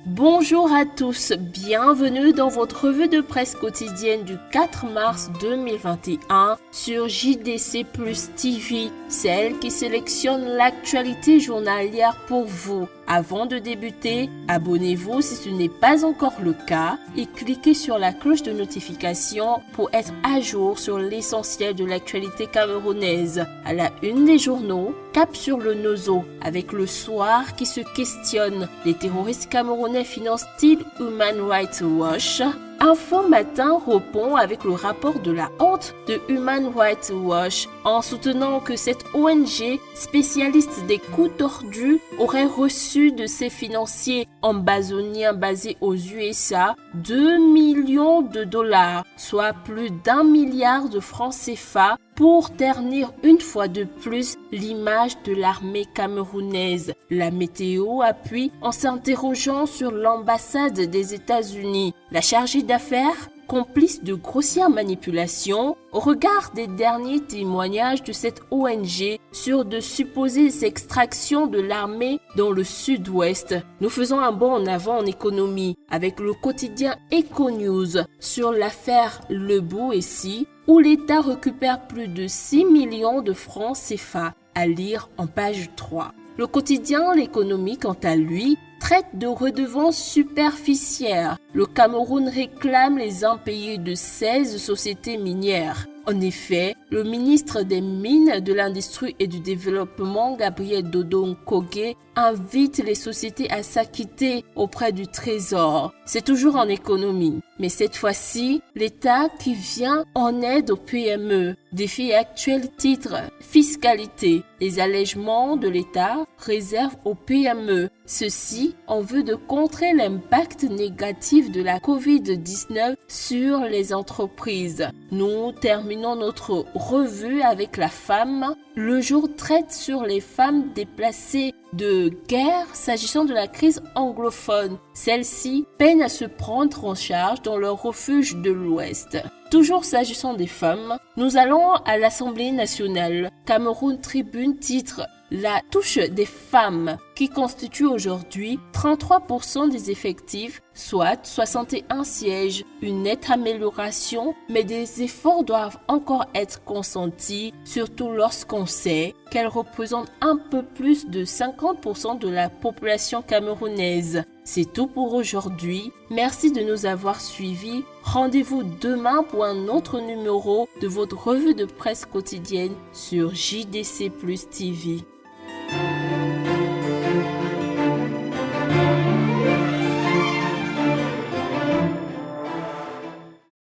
Bonjour à tous, bienvenue dans votre revue de presse quotidienne du 4 mars 2021 sur JDC Plus TV, celle qui sélectionne l'actualité journalière pour vous. Avant de débuter, abonnez-vous si ce n'est pas encore le cas et cliquez sur la cloche de notification pour être à jour sur l'essentiel de l'actualité camerounaise. À la une des journaux, cap sur le Nozo avec le soir qui se questionne. Les terroristes camerounais financent-ils Human Rights Watch? Info Matin répond avec le rapport de la honte de Human Rights Watch en soutenant que cette ONG spécialiste des coups tordus aurait reçu de ses financiers ambazoniens basés aux USA 2 millions de dollars, soit plus d'1 milliard de francs CFA pour ternir une fois de plus l'image de l'armée camerounaise. La météo appuie en s'interrogeant sur l'ambassade des États-Unis. La chargée d'affaires, complice de grossières manipulations, au regard des derniers témoignages de cette ONG sur de supposées extractions de l'armée dans le sud-ouest. Nous faisons un bond en avant en économie avec le quotidien Econews sur l'affaire Lebou-Essi où l'État récupère plus de 6 millions de francs CFA, à lire en page 3. Le quotidien L'économie, quant à lui, traite de redevances superficielles. Le Cameroun réclame les impayés de 16 sociétés minières. En effet, le ministre des Mines, de l'Industrie et du Développement, Gabriel Dodon-Kogé, invite les sociétés à s'acquitter auprès du Trésor. C'est toujours en économie. Mais cette fois-ci, l'État qui vient en aide aux PME. Défi actuel titre Fiscalité. Les allègements de l'État réservent aux PME. Ceci en vue de contrer l'impact négatif de la Covid-19 sur les entreprises. Nous terminons notre revue avec La Femme. Le jour traite sur les femmes déplacées de guerre s'agissant de la crise anglophone. Celles-ci peinent à se prendre en charge dans leur refuge de l'Ouest. Toujours s'agissant des femmes, nous allons à l'Assemblée nationale. Cameroun Tribune titre La touche des femmes qui constitue aujourd'hui 33% des effectifs, soit 61 sièges. Une nette amélioration, mais des efforts doivent encore être consentis, surtout lorsqu'on sait qu'elles représentent un peu plus de 50% de la population camerounaise. C'est tout pour aujourd'hui. Merci de nous avoir suivis. Rendez-vous demain pour un autre numéro de votre revue de presse quotidienne sur JDC Plus TV.